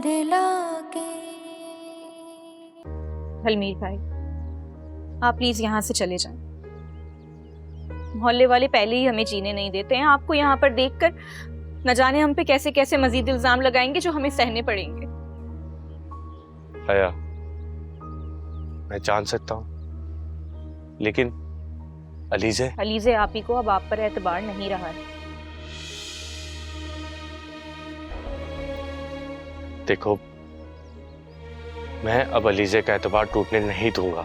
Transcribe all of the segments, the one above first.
प्यार लागे। हलमीर भाई, आप प्लीज यहाँ से चले जाएं। मोहल्ले वाले पहले ही हमें जीने नहीं देते हैं। आपको यहाँ पर देखकर न जाने हम पे कैसे कैसे मजीद इल्जाम लगाएंगे जो हमें सहने पड़ेंगे। आया, मैं जान सकता हूँ, लेकिन अलीज़े आप ही को अब आप पर एतबार नहीं रहा है। देखो, मैं अब अलीज़े का एतबार टूटने नहीं दूंगा।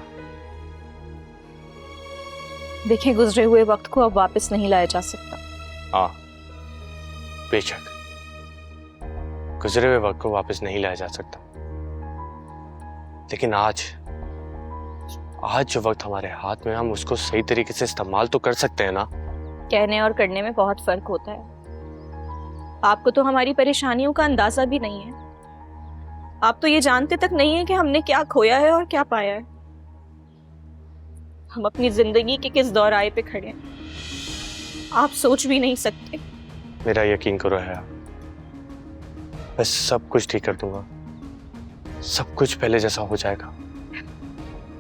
देखिए, गुजरे हुए वक्त को अब वापस नहीं लाया जा सकता। हाँ, बेशक गुजरे हुए वक्त को वापस नहीं लाया जा सकता, लेकिन आज जो वक्त हमारे हाथ में, हम उसको सही तरीके से इस्तेमाल तो कर सकते हैं ना। कहने और करने में बहुत फर्क होता है। आपको तो हमारी परेशानियों का अंदाजा भी नहीं है। आप तो ये जानते तक नहीं है कि हमने क्या खोया है और क्या पाया है। हम अपनी जिंदगी के किस दौराहे पे खड़े हैं, आप सोच भी नहीं सकते। मेरा यकीन करो है, मैं सब कुछ ठीक कर दूंगा। सब कुछ पहले जैसा हो जाएगा।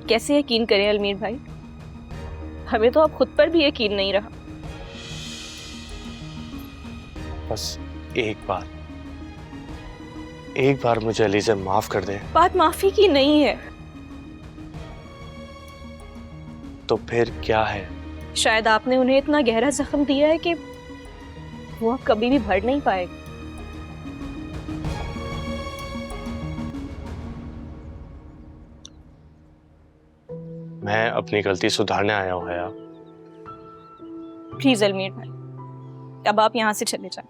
कैसे यकीन करें अलमीर भाई? हमें तो अब खुद पर भी यकीन नहीं रहा। बस एक बार मुझे अलीज़े माफ कर दे। बात माफी की नहीं है। तो फिर क्या है? शायद आपने उन्हें इतना गहरा जख्म दिया है कि वो अब कभी भी भर नहीं पाएगा। मैं अपनी गलती सुधारने आया हूँ हया। प्लीज अलमीर भाई, अब आप यहाँ से चले जाएं।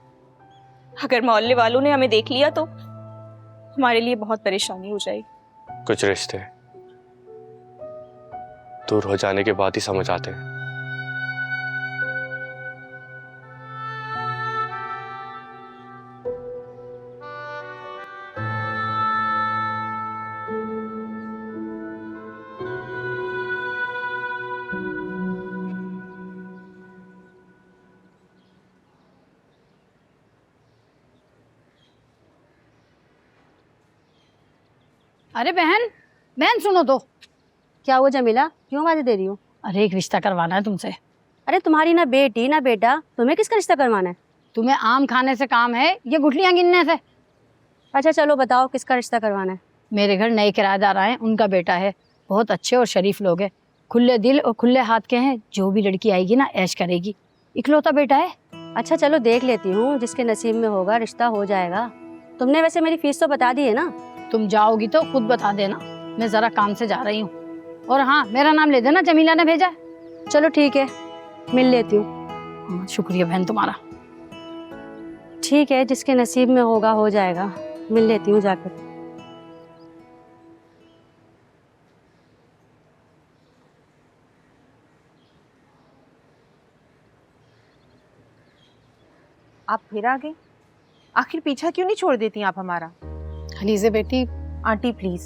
अगर मोहल्ले वालों ने हमें देख लिया तो हमारे लिए बहुत परेशानी हो जाएगी। कुछ रिश्ते दूर हो जाने के बाद ही समझ आते हैं। अरे बहन सुनो तो। क्या हुआ जमीला, क्यों आवाज़ें दे रही हो? अरे एक रिश्ता करवाना है तुमसे। अरे तुम्हारी ना बेटी ना बेटा, तुम्हें किसका रिश्ता करवाना है? तुम्हें आम खाने से काम है, ये गुठलियां गिनने से? अच्छा चलो बताओ किसका रिश्ता करवाना है। मेरे घर नए किराएदार आए, उनका बेटा है। बहुत अच्छे और शरीफ लोग हैं, खुले दिल और खुले हाथ के हैं। जो भी लड़की आएगी ना ऐश करेगी। इकलौता बेटा है। अच्छा चलो देख लेती हूँ, जिसके नसीब में होगा रिश्ता हो जाएगा। तुमने वैसे मेरी फीस तो बता दी है ना? तुम जाओगी तो खुद बता देना, मैं जरा काम से जा रही हूँ। और हाँ, मेरा नाम ले देना, जमीला ने भेजा है। चलो ठीक है, मिल लेती हूँ। शुक्रिया बहन तुम्हारा। ठीक है, जिसके नसीब में होगा हो जाएगा। मिल लेती हूँ जाकर। आप फिर आ गई? आखिर पीछा क्यों नहीं छोड़ देती आप हमारा? अलीज़े बेटी। आंटी प्लीज,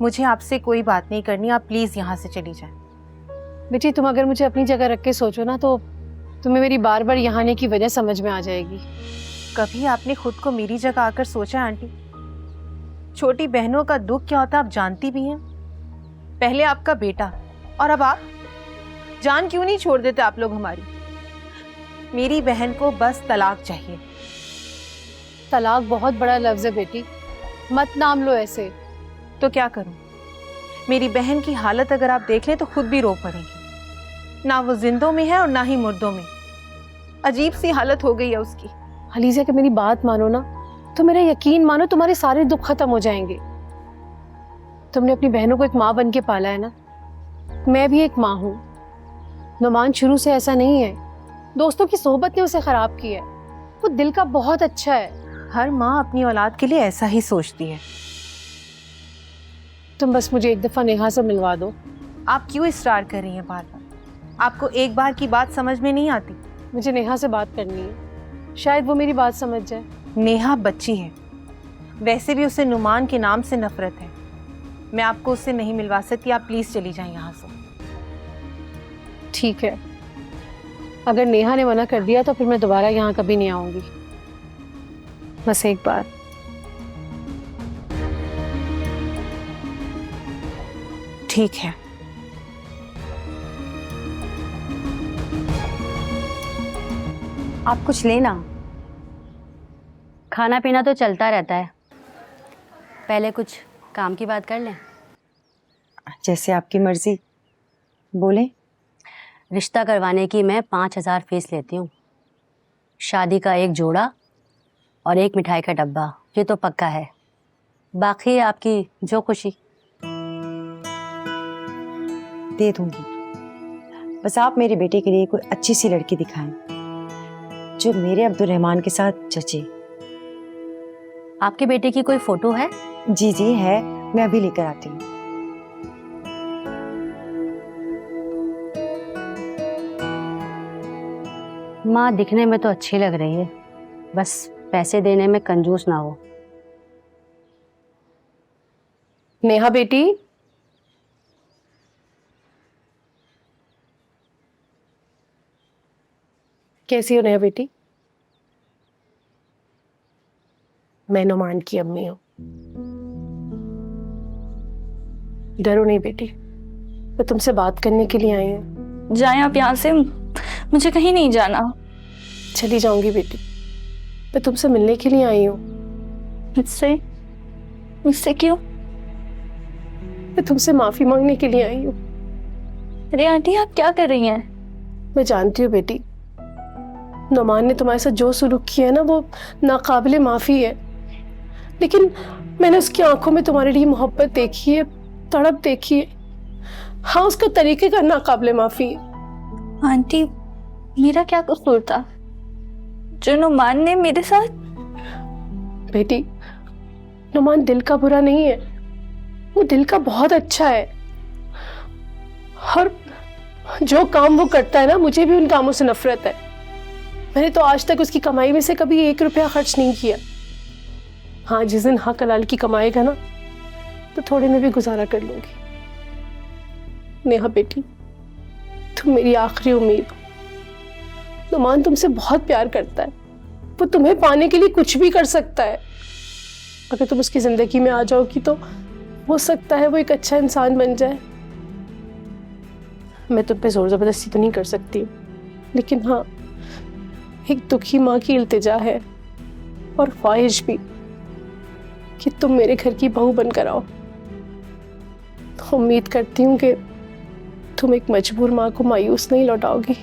मुझे आपसे कोई बात नहीं करनी। आप प्लीज यहाँ से चली जाएं। बेटी तुम अगर मुझे अपनी जगह रख के सोचो ना, तो तुम्हें मेरी बार बार यहाँ आने की वजह समझ में आ जाएगी। कभी आपने खुद को मेरी जगह आकर सोचा आंटी? छोटी बहनों का दुख क्या होता आप जानती भी हैं। पहले आपका बेटा और अब आप। जान क्यों नहीं छोड़ देते आप लोग हमारी? मेरी बहन को बस तलाक चाहिए। तलाक बहुत बड़ा लफ्ज है बेटी, मत नाम लो ऐसे। तो क्या करूं? मेरी बहन की हालत अगर आप देख लें तो खुद भी रो पड़ेंगी। ना वो जिंदों में है और ना ही मुर्दों में। अजीब सी हालत हो गई है उसकी। अलीज़ा कि मेरी बात मानो ना, तो मेरा यकीन मानो, तुम्हारे सारे दुख खत्म हो जाएंगे। तुमने अपनी बहनों को एक माँ बन के पाला है ना, मैं भी एक माँ हूँ। नुमान शुरू से ऐसा नहीं है, दोस्तों की सोहबत ने उसे खराब किया है। वो दिल का बहुत अच्छा है। हर माँ अपनी औलाद के लिए ऐसा ही सोचती है। तुम बस मुझे एक दफा नेहा से मिलवा दो। आप क्यों इसरार कर रही हैं बार बार? आपको एक बार की बात समझ में नहीं आती? मुझे नेहा से बात करनी है, शायद वो मेरी बात समझ जाए। नेहा बच्ची है, वैसे भी उसे नुमान के नाम से नफरत है। मैं आपको उससे नहीं मिलवा सकती। आप प्लीज चली जाएं यहाँ से। ठीक है, अगर नेहा ने मना कर दिया तो फिर मैं दोबारा यहाँ कभी नहीं आऊंगी। बस एक बार। ठीक है। आप कुछ लेना। खाना पीना तो चलता रहता है, पहले कुछ काम की बात कर लें। जैसे आपकी मर्जी, बोले। रिश्ता करवाने की मैं 5,000 फीस लेती हूँ। शादी का एक जोड़ा और एक मिठाई का डब्बा, ये तो पक्का है। बाकी आपकी जो खुशी। दे दूंगी, बस आप मेरे बेटे के लिए कोई अच्छी सी लड़की दिखाएं जो मेरे अब्दुल-रहमान के साथ जचे। आपके बेटे की कोई फोटो है? जी जी है, मैं अभी लेकर आती हूँ। माँ दिखने में तो अच्छी लग रही है, बस पैसे देने में कंजूस ना हो। नेहा बेटी, कैसी हो नेहा बेटी? मैं नुमान की अम्मी हूँ। डरो नहीं बेटी, मैं तुमसे बात करने के लिए आई हूँ। जाएं आप यहाँ से, मुझे कहीं नहीं जाना। चली जाऊंगी बेटी, मैं तुमसे मिलने के लिए आई हूँ। मुझसे? मुझसे क्यों? मैं तुमसे माफी मांगने के लिए आई हूँ। अरे आंटी, आप क्या कर रही हैं? मैं जानती हूँ बेटी, नुमान ने तुम्हारे साथ जो सलूक किया है ना, वो नाकाबिले माफी है। लेकिन मैंने उसकी आंखों में तुम्हारे लिए मोहब्बत देखी है, तड़प देखी है। हाँ, उसका तरीके का नाकाबिले माफी है। आंटी, मेरा क्या कसूर था जो नुमान ने मेरे साथ? बेटी, नुमान दिल का बुरा नहीं है, वो दिल का बहुत अच्छा है। और जो काम वो करता है ना, मुझे भी उन कामों से नफरत है। मैंने तो आज तक उसकी कमाई में से कभी 1 रुपया खर्च नहीं किया। हाँ, जिस दिन हक हलाल की कमाएगा ना, तो थोड़े में भी गुजारा कर लूंगी। नेहा बेटी, तुम मेरी आखिरी उम्मीद हो। नुमान तुमसे बहुत प्यार करता है, वो तुम्हें पाने के लिए कुछ भी कर सकता है। अगर तुम उसकी जिंदगी में आ जाओगी तो हो सकता है वो एक अच्छा इंसान बन जाए। मैं तुम पे जोर जबरदस्ती तो नहीं कर सकती, लेकिन हाँ, एक दुखी माँ की इल्तिजा है और ख्वाहिश भी कि तुम मेरे घर की बहू बनकर आओ। उम्मीद करती हूँ कि तुम एक मजबूर माँ को मायूस नहीं लौटाओगी।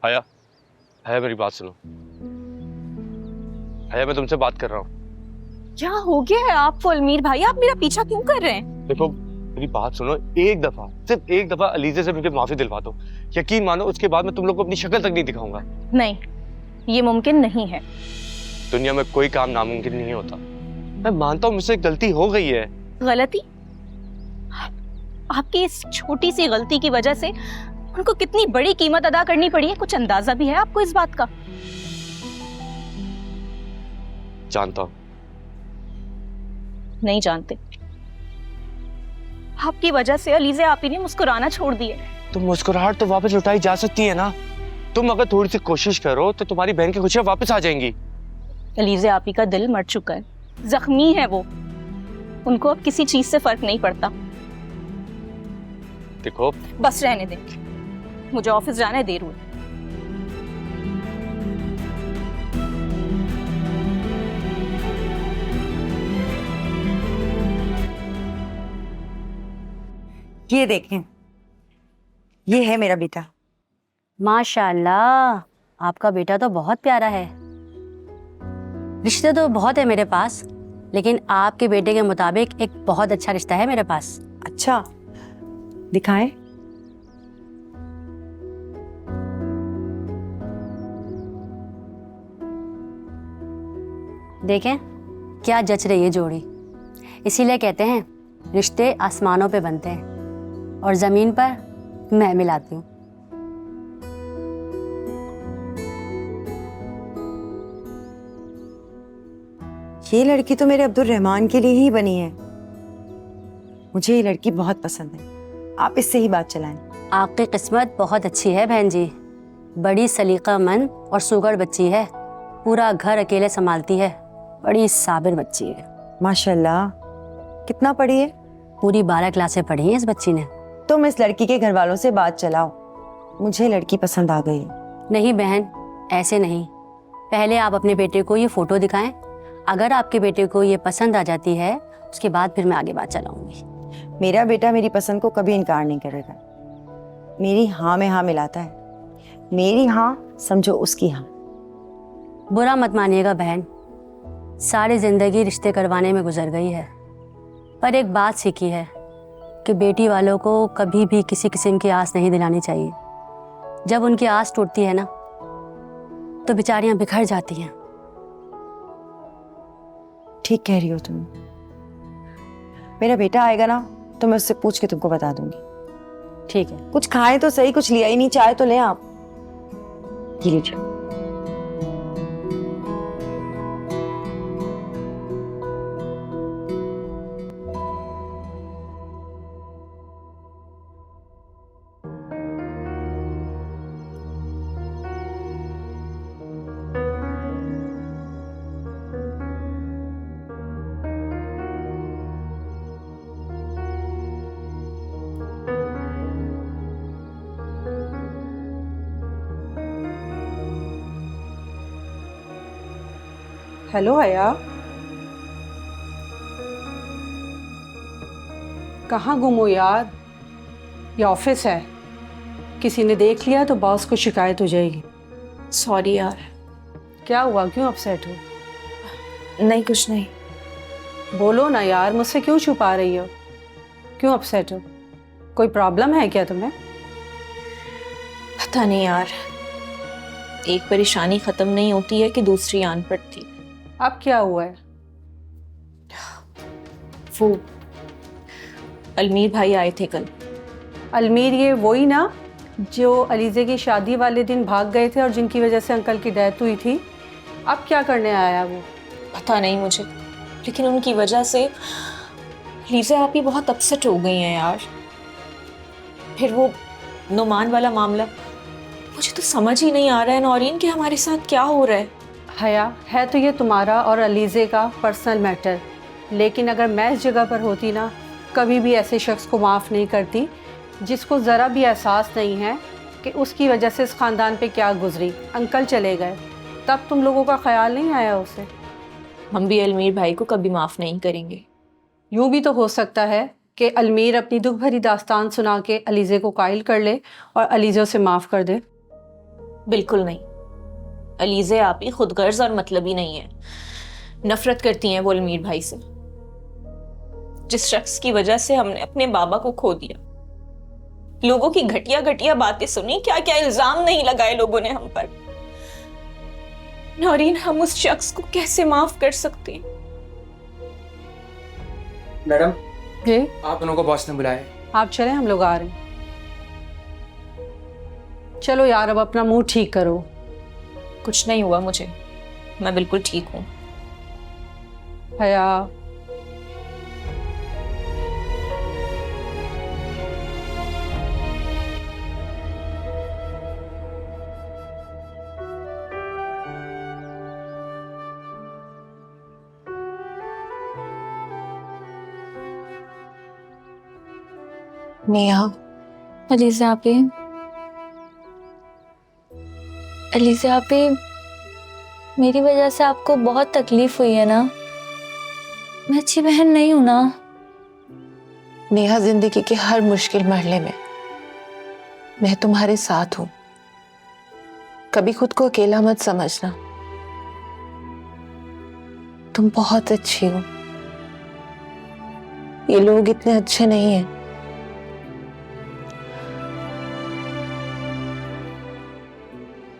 हया, हया मेरी बात सुनो। हया, मैं तुमसे बात कर रहा हूँ। क्या हो गया है आपको अलमीर भाई? आप मेरा पीछा क्यों कर रहे हैं? देखो मेरी बात सुनो, एक दफा, सिर्फ एक दफा अलीज़ा से मुझे माफी दिलवा दो। यकीन मानो, उसके बाद मैं तुम लोग को अपनी शक्ल तक नहीं दिखाऊंगा। नहीं, ये मुमकिन नहीं है। दुनिया में कोई काम नामुमकिन नहीं होता। मैं मानता हूँ मुझसे गलती हो गई है। गलती? आपकी इस छोटी सी गलती की वजह से उनको कितनी बड़ी कीमत अदा करनी पड़ी है, कुछ अंदाजा भी है आपको इस बात का? जानता हूँ। नहीं जानते। आपकी वजह से अलीज़ा आपी ने मुस्कुराना छोड़ दिया। तो मुस्कुराहट तो वापस लौटाई जा सकती है ना। तुम अगर थोड़ी सी कोशिश करो तो तुम्हारी बहन की खुशियां वापस आ जाएंगी। अलीज़ा आपी का दिल मर चुका है, जख्मी है वो। उनको अब किसी चीज से फर्क नहीं पड़ता। देखो, बस रहने दे, मुझे ऑफिस जाना है, देर हुई। ये देखें, ये है मेरा बेटा। माशाल्लाह, आपका बेटा तो बहुत प्यारा है। रिश्ते तो बहुत है मेरे पास, लेकिन आपके बेटे के मुताबिक एक बहुत अच्छा रिश्ता है मेरे पास। अच्छा, दिखाएं। देखें क्या जच रही है जोड़ी। इसीलिए कहते हैं रिश्ते आसमानों पे बनते हैं और जमीन पर मैं मिलाती हूँ। ये लड़की तो मेरे अब्दुल रहमान के लिए ही बनी है। मुझे ये लड़की बहुत पसंद है, आप इससे ही बात चलाएं। आपकी किस्मत बहुत अच्छी है बहन जी, बड़ी सलीकामंद और सुघड़ बच्ची है, पूरा घर अकेले संभालती है, बड़ी साबिर बच्ची है। माशाल्लाह, कितना पढ़ी है? पूरी 12 क्लासें पढ़ी हैं इस बच्ची ने। तुम इस लड़की के घर वालों से बात चलाओ, मुझे लड़की पसंद आ गई। नहीं बहन, ऐसे नहीं। पहले आप अपने बेटे को ये फोटो दिखाएं, अगर आपके बेटे को ये पसंद आ जाती है उसके बाद फिर मैं आगे बात चलाऊंगी। मेरा बेटा मेरी पसंद को कभी इनकार नहीं करेगा, मेरी हाँ में हाँ मिलाता है। मेरी हाँ समझो उसकी हाँ। बुरा मत मानिएगा बहन, सारी जिंदगी रिश्ते करवाने में गुजर गई है, पर एक बात सीखी है कि बेटी वालों को कभी भी किसी किस्म की आस नहीं दिलानी चाहिए। जब उनकी आस टूटती है ना तो बेचारियां बिखर जाती हैं। ठीक कह रही हो तुम। मेरा बेटा आएगा ना तो मैं उससे पूछ के तुमको बता दूंगी। ठीक है। कुछ खाएं तो सही, कुछ लिया ही नहीं, चाय तो लें आप। ये लीजिए। हेलो हया, कहाँ गुम हो यार? ये ऑफिस है, किसी ने देख लिया तो बॉस को शिकायत हो जाएगी। सॉरी यार। क्या हुआ, क्यों अपसेट हो? नहीं, कुछ नहीं। बोलो ना यार, मुझसे क्यों छुपा रही हो? क्यों अपसेट हो? कोई प्रॉब्लम है क्या तुम्हें? पता नहीं यार, एक परेशानी खत्म नहीं होती है कि दूसरी आन पड़ती। अब क्या हुआ है? वो अलमीर भाई आए थे कल। अलमीर ये वही ना जो अलीज़े की शादी वाले दिन भाग गए थे और जिनकी वजह से अंकल की डेथ हुई थी? अब क्या करने आया वो? पता नहीं मुझे, लेकिन उनकी वजह से लीज़ा आप ही बहुत अपसेट हो गई हैं यार। फिर वो नुमान वाला मामला, मुझे तो समझ ही नहीं आ रहा है नौरीन कि हमारे साथ क्या हो रहा है। हया, है तो ये तुम्हारा और अलीज़े का पर्सनल मैटर, लेकिन अगर मैं इस जगह पर होती ना, कभी भी ऐसे शख्स को माफ़ नहीं करती जिसको ज़रा भी एहसास नहीं है कि उसकी वजह से इस ख़ानदान पे क्या गुजरी। अंकल चले गए, तब तुम लोगों का ख्याल नहीं आया उसे? हम भी अलमीर भाई को कभी माफ़ नहीं करेंगे। यूँ भी तो हो सकता है कि अलमीर अपनी दुख भरी दास्तान सुना के अलीज़े को कायल कर ले और अलीज़े उसे माफ़ कर दे। बिल्कुल नहीं, अलीज़े आप ही खुदगर्ज और मतलबी नहीं है। नफरत करती हैं वो अलमीर भाई से, जिस शख्स की वजह से हमने अपने बाबा को खो दिया। लोगों की घटिया घटिया बातें सुनी, क्या क्या इल्जाम नहीं लगाए लोगों ने हम पर। नौरीन, हम उस शख्स को कैसे माफ कर सकते हैं? मैडम जी, आप दोनों को बॉस ने बुलाया है। आप चलें, हम लोग आ रहे हैं। चलो यार, अब अपना मूड ठीक करो। कुछ नहीं हुआ मुझे, मैं बिल्कुल ठीक हूँ। हया, नेहा, अलीज़ा आपे, अलीज़ा आपे, मेरी वजह से आपको बहुत तकलीफ हुई है ना? मैं अच्छी बहन नहीं हूं ना? नेहा, जिंदगी के हर मुश्किल मरहले में मैं तुम्हारे साथ हूं। कभी खुद को अकेला मत समझना। तुम बहुत अच्छी हो, ये लोग इतने अच्छे नहीं हैं।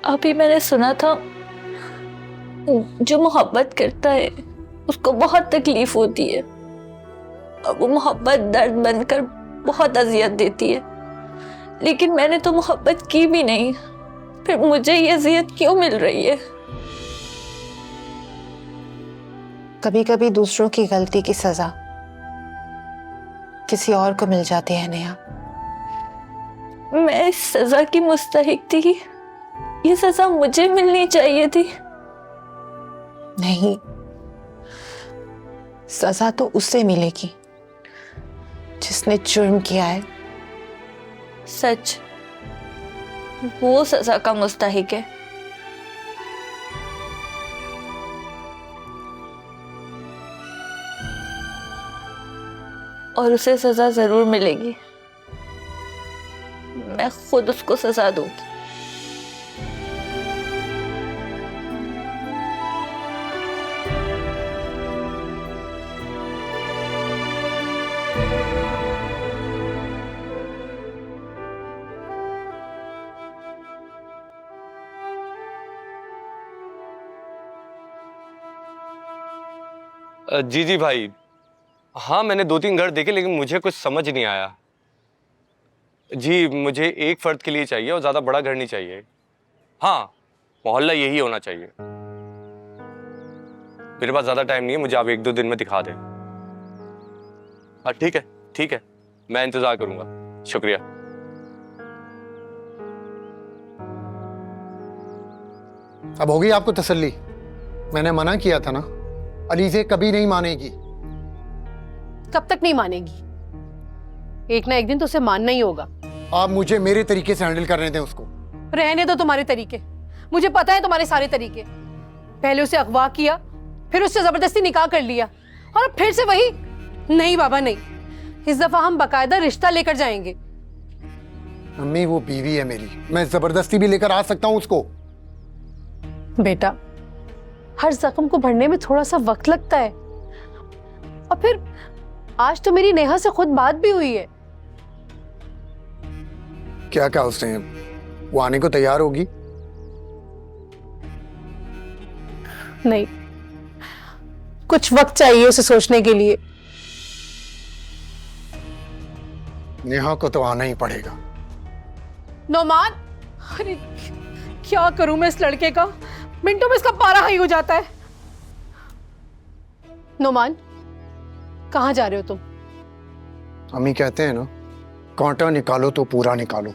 अभी मैंने सुना था जो मोहब्बत करता है उसको बहुत तकलीफ होती है और वो मोहब्बत दर्द बनकर बहुत अजियत देती है, लेकिन मैंने तो मोहब्बत की भी नहीं, फिर मुझे ये अजियत क्यों मिल रही है? कभी कभी दूसरों की गलती की सजा किसी और को मिल जाती है नेहा। मैं इस सजा की मुस्तहिक थी, ये सजा मुझे मिलनी चाहिए थी। नहीं, सजा तो उससे मिलेगी जिसने जुर्म किया है। सच, वो सजा का मुस्तहिक है। और उसे सजा जरूर मिलेगी, मैं खुद उसको सजा दूंगी। जी जी भाई, हाँ मैंने 2-3 घर देखे लेकिन मुझे कुछ समझ नहीं आया। जी मुझे एक फर्द के लिए चाहिए और ज़्यादा बड़ा घर नहीं चाहिए। हाँ, मोहल्ला यही होना चाहिए। मेरे पास ज़्यादा टाइम नहीं है, मुझे आप 1-2 दिन में दिखा दें। हाँ ठीक है, ठीक है, मैं इंतज़ार करूँगा। शुक्रिया। अब होगी आपको तसल्ली? मैंने मना किया था ना, अलीज़े कभी नहीं मानेगी। कब तक नहीं मानेगी? एक ना एक दिन तो उसे मानना ही होगा। आप मुझे मेरे तरीके से हैंडल करने दें उसको। रहने दो तुम्हारे तरीके, मुझे पता है तुम्हारे सारे तरीके। पहले उसे अगवा किया, फिर उससे जबरदस्ती निकाह कर लिया, और अब फिर से वही। नहीं बाबा नहीं, इस दफा हम बकायदा रिश्ता लेकर जाएंगे। अम्मी वो बीवी है मेरी, मैं जबरदस्ती भी लेकर आ सकता हूँ उसको। बेटा, हर जख्म को भरने में थोड़ा सा वक्त लगता है। और फिर आज तो मेरी नेहा से खुद बात भी हुई है। क्या कहा उसने? वो आने को तैयार होगी? नहीं, कुछ वक्त चाहिए उसे सोचने के लिए। नेहा को तो आना ही पड़ेगा। नौमान, अरे क्या करूं मैं इस लड़के का, मिनटों में इसका पारा हाई हो जाता है। नौमान, कहाँ जा रहे हो तुम? अम्मी कहते हैं ना, कांटा निकालो तो पूरा निकालो,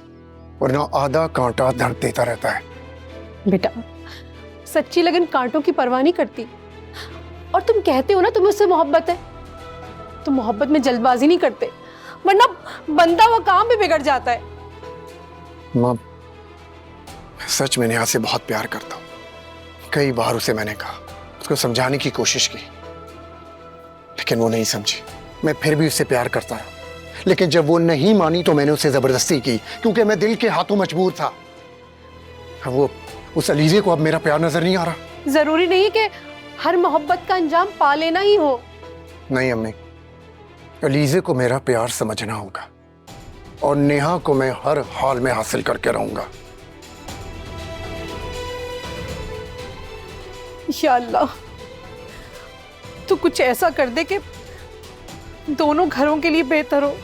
वरना आधा कांटा दर्द देता रहता है। बेटा, सच्ची लगन कांटों की परवाह नहीं करती। और तुम कहते हो ना तुम्हें उससे मोहब्बत है, तुम मोहब्बत में जल्दबाजी नहीं करते, वरना बंदा वो काम भी बिगड़ जाता है। माँ, सच में नेहा से बहुत प्यार करता हूँ। कई बार उसे मैंने कहा, उसको समझाने की कोशिश की, लेकिन वो नहीं समझी। मैं फिर भी उससे प्यार करता रहा, लेकिन जब वो नहीं मानी तो मैंने उसे जबरदस्ती की, क्योंकि मैं दिल के हाथों मजबूर था। वो उस अलीजे को अब मेरा प्यार नजर नहीं आ रहा। जरूरी नहीं कि हर मोहब्बत का अंजाम पा लेना ही हो। नहीं अम्मी, अलीजे को मेरा प्यार समझना होगा, और नेहा को मैं हर हाल में हासिल करके रहूंगा। या अल्लाह, तू कुछ ऐसा कर दे कि दोनों घरों के लिए बेहतर हो।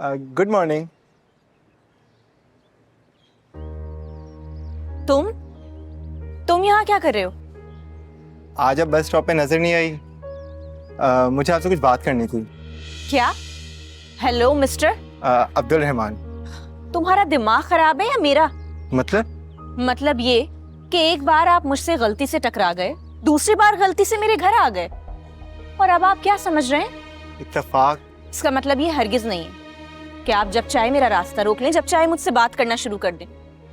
Good morning. तुम यहाँ क्या कर रहे हो? आज आप बस स्टॉप पे नजर नहीं आई। मुझे आपसे कुछ बात करनी थी। क्या? Hello mister Abdul Rahman. तुम्हारा दिमाग खराब है या मेरा? मतलब ये कि एक बार आप मुझसे गलती से टकरा गए, दूसरी बार गलती से मेरे घर आ गए, और अब आप क्या समझ रहे हैं? इत्तेफाक। इसका मतलब ये हरगिज नहीं है कि आप जब चाहे मेरा रास्ता रोक लें, जब चाहे मुझसे बात करना शुरू कर दें।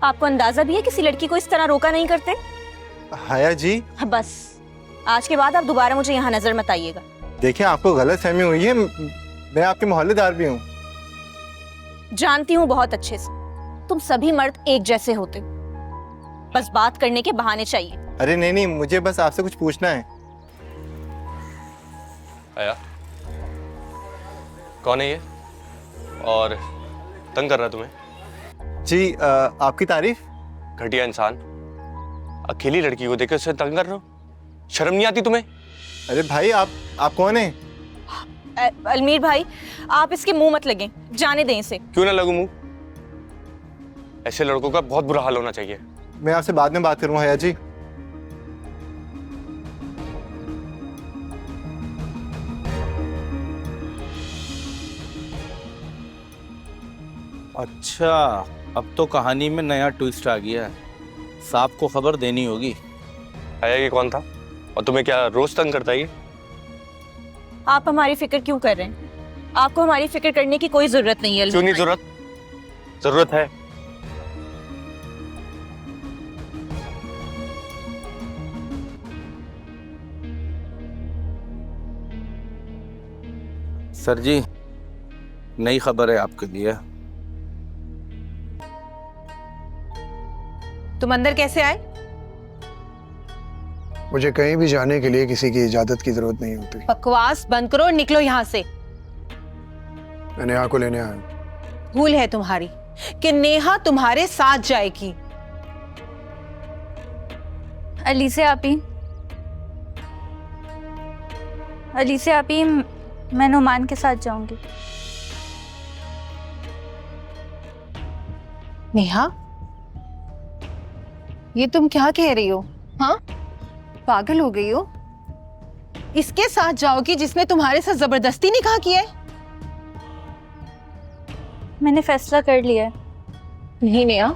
आपको अंदाजा भी है किसी लड़की को इस तरह रोका नहीं करते। हया जी, बस आज के बाद आप दोबारा मुझे यहाँ नजर मत आइएगा। देखिए आपको गलत फहमी हुई है, मैं आपके मोहल्लेदार भी हूँ। जानती हूँ बहुत अच्छे से, तुम सभी मर्द एक जैसे होते हो, बस बात करने के बहाने चाहिए। अरे नहीं नहीं, मुझे बस आपसे कुछ पूछना है। आया कौन है ये और तंग कर रहा तुम्हें? जी आपकी तारीफ। घटिया इंसान, अकेली लड़की को देकर उसे तंग कर रहे हो? शर्म नहीं आती तुम्हें? अरे भाई आप कौन हैं? अलमीर भाई, आप इसके मुंह मत लगें, जाने दें इसे। क्यों ना लगूं मुंह? ऐसे लड़कों का बहुत बुरा हाल होना चाहिए। मैं आपसे बाद में बात करूंगा हया जी। अच्छा, अब तो कहानी में नया ट्विस्ट आ गया है। साहब को खबर देनी होगी। आया ये कौन था और तुम्हें क्या रोज तंग करता है ये? आप हमारी फिक्र क्यों कर रहे हैं? आपको हमारी फिक्र करने की कोई जरूरत नहीं है। क्यों नहीं जरूरत? जरूरत है। सर जी, नई खबर है आपके लिए। तुम अंदर कैसे आए? मुझे कहीं भी जाने के लिए किसी की इजाजत की जरूरत नहीं होती। बकवास बंद करो और निकलो यहाँ से। मैं नेहा को लेने आया। भूल है तुम्हारी कि नेहा तुम्हारे साथ जाएगी। अलीसे आपी, मैं नुमान के साथ जाऊंगी। नेहा, ये तुम क्या कह रही हो? हाँ, पागल हो गई हो? इसके साथ जाओगी जिसने तुम्हारे साथ जबरदस्ती निकाह किया है? मैंने फैसला कर लिया है। नहीं नेहा,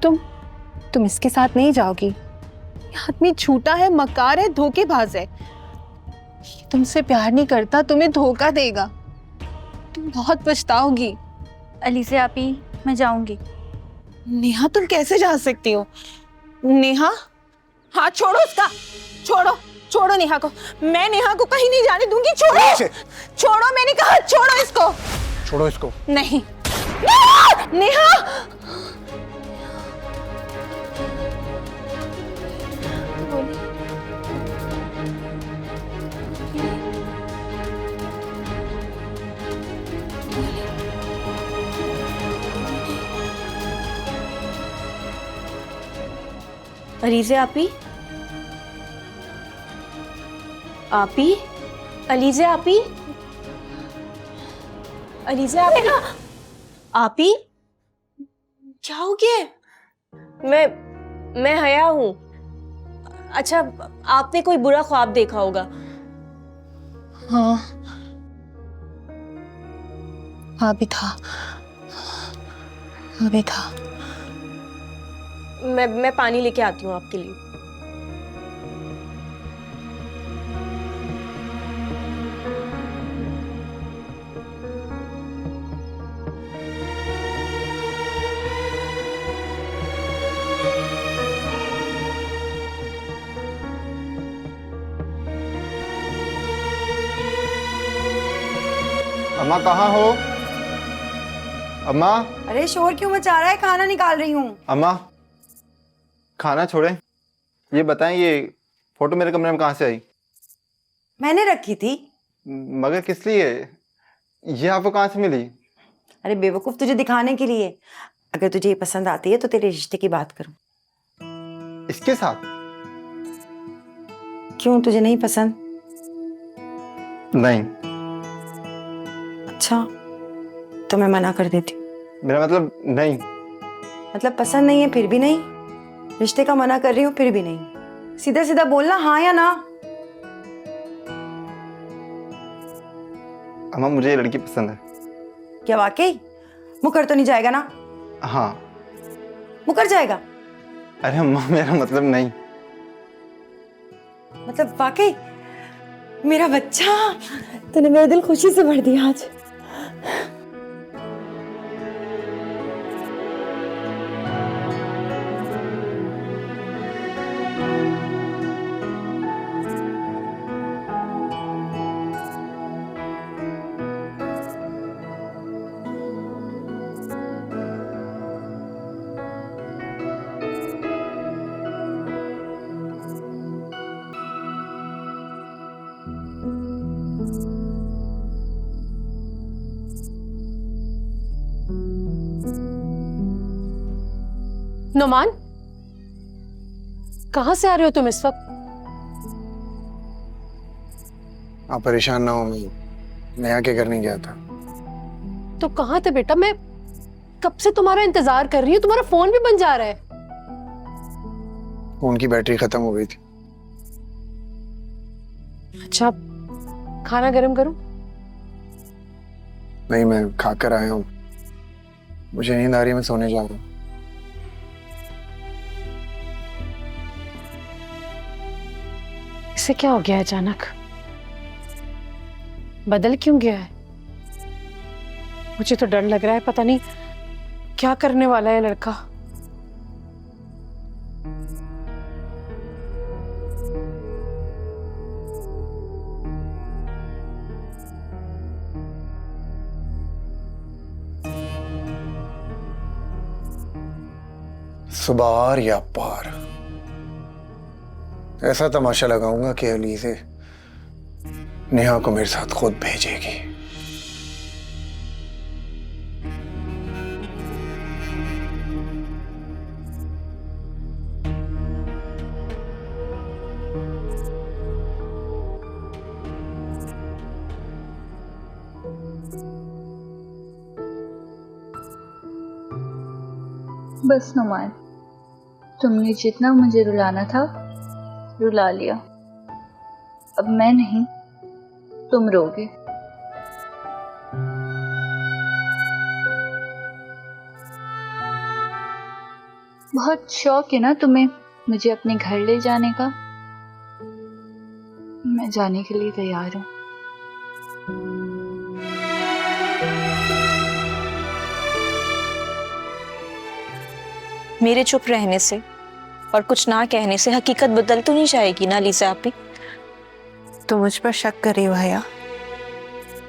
तुम इसके साथ नहीं जाओगी। ये आदमी झूठा है, मक्कार है, धोखेबाज है। ये तुमसे प्यार नहीं करता, तुम्हें धोखा देगा। तुम बहुत पछताओगी। अलीसे आपी, मैं जाऊंगी। नेहा, तुम कैसे जा सकती हो? नेहा, हाथ छोड़ो उसका। छोड़ो नेहा को। मैं नेहा को कहीं नहीं जाने दूंगी। छोड़ो, मैंने कहा छोड़ो इसको। छोड़ो इसको। नहीं नेहा। अलीसे आपी, अलीसे आपी, आपी, क्या हो गया? मैं हया हूँ। अच्छा, आपने कोई बुरा ख्वाब देखा होगा। हाँ भी था। मैं पानी लेके आती हूँ आपके लिए। अम्मा कहाँ हो? अम्मा। अरे शोर क्यों मचा रहा है? खाना निकाल रही हूँ। अम्मा, खाना छोड़े, ये बताएं ये फोटो मेरे कमरे में कहाँ से आई? मैंने रखी थी। मगर किस लिए? ये आपको कहाँ से मिली? अरे बेवकूफ, तुझे दिखाने के लिए। अगर तुझे ये पसंद आती है तो तेरे रिश्ते की बात करूं। इसके साथ? क्यों, तुझे नहीं पसंद? नहीं। अच्छा, तो मैं मना कर देती हूँ। मेरा मतलब नहीं। मतलब पसंद नहीं है फिर भी नहीं? रिश्ते का मना कर रही हूँ फिर भी नहीं? सीधा सीधा बोलना, हाँ या ना। अम्मा, मुझे ये लड़की पसंद है। क्या वाकई? मुकर तो नहीं जाएगा ना? हाँ। मुकर जाएगा? अरे अम्मा, मेरा मतलब नहीं। मतलब वाकई? मेरा बच्चा, तूने मेरा दिल खुशी से भर दिया आज। नुमान, कहाँ से आ रहे हो तुम इस वक्त? आप परेशान ना हो, मैं नेहा के घर नहीं गया था। तो कहाँ थे बेटा? मैं कब से तुम्हारा इंतजार कर रही हूँ, तुम्हारा फोन भी बंद जा रहा है। फोन की बैटरी खत्म हो गई थी। अच्छा, खाना गर्म करूं? नहीं, मैं खाकर आया हूँ, मुझे नींद आ रही है, मैं सोने जा रहा हूँ। इसे क्या हो गया अचानक? बदल क्यों गया है? मुझे तो डर लग रहा है, पता नहीं क्या करने वाला है लड़का। सुबार या पार, ऐसा तमाशा लगाऊंगा कि अलीज़े नेहा को मेरे साथ खुद भेजेगी। बस नुमान, तुमने जितना मुझे रुलाना था रुला लिया। अब मैं नहीं, तुम रोगे। बहुत शौक है ना तुम्हें मुझे अपने घर ले जाने का? मैं जाने के लिए तैयार हूँ। मेरे चुप रहने से और कुछ ना कहने से हकीकत बदल तो नहीं जाएगी ना अलीज़ा आपी? तो मुझ पर शक कर रही हो भैया?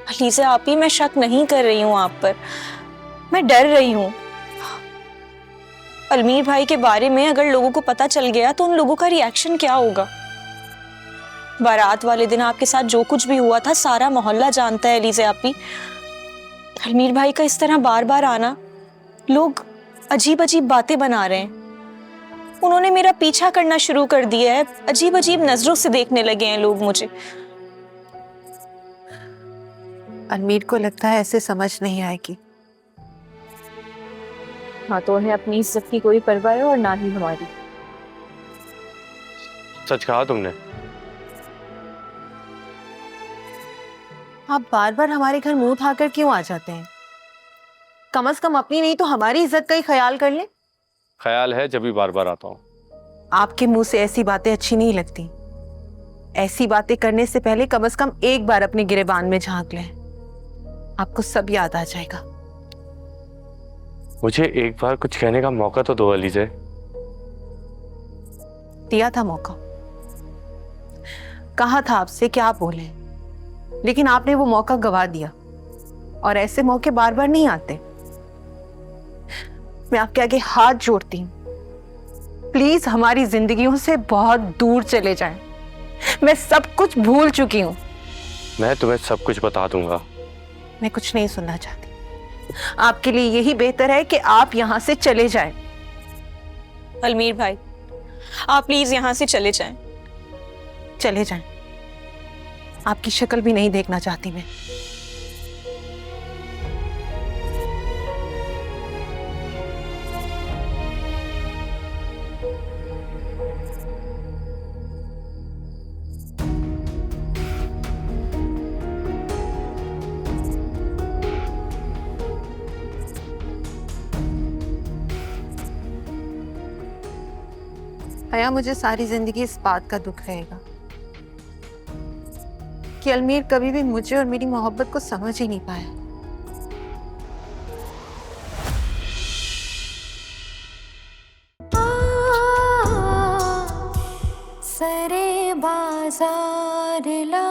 अलीज़ा आपी, मैं शक नहीं कर रही हूँ आप पर, मैं डर रही हूँ। अलमीर भाई के बारे में अगर लोगों को पता चल गया तो उन लोगों का रिएक्शन क्या होगा? बारात वाले दिन आपके साथ जो कुछ भी हुआ था सारा मोहल्ला जानता है अलीज़ा आपी। अलमीर भाई का इस तरह बार बार आना, लोग अजीब अजीब बातें बना रहे हैं। उन्होंने मेरा पीछा करना शुरू कर दिया है, अजीब अजीब नजरों से देखने लगे हैं लोग मुझे। अलमीर को लगता है ऐसे समझ नहीं आएगी। हाँ, तो उन्हें अपनी इज्जत की कोई परवाह है और ना ही हमारी। सच कहा तुमने। आप बार बार हमारे घर मुंह उठाकर क्यों आ जाते हैं? कम से कम अपनी नहीं तो हमारी इज्जत का ही ख्याल कर ले। ख्याल है जब भी बार बार आता हूँ। आपके मुंह से ऐसी बातें अच्छी नहीं लगती। ऐसी बातें करने से पहले कम से कम एक बार अपने गिरेबान में झांक लें, आपको सब याद आ जाएगा। मुझे एक बार कुछ कहने का मौका तो दो अलीज़े। दिया था मौका, कहा था आपसे कि आप बोले, लेकिन आपने वो मौका गवा दिया। और ऐसे मौके बार बार नहीं आते। मैं आपके आगे हाथ जोड़ती हूँ, प्लीज हमारी जिंदगियों से बहुत दूर चले जाएं। मैं सब कुछ भूल चुकी हूँ। मैं तुम्हें सब कुछ बता दूंगा। मैं कुछ नहीं सुनना चाहती। आपके लिए यही बेहतर है कि आप यहाँ से चले जाएं। अलमीर भाई, आप प्लीज यहाँ से चले जाएं। चले जाएं। आपकी शक्ल भी नहीं देखना चाहती मैं। हया, मुझे सारी जिंदगी इस बात का दुख रहेगा कि अलमीर कभी भी मुझे और मेरी मोहब्बत को समझ ही नहीं पाया। सरे बाजार ला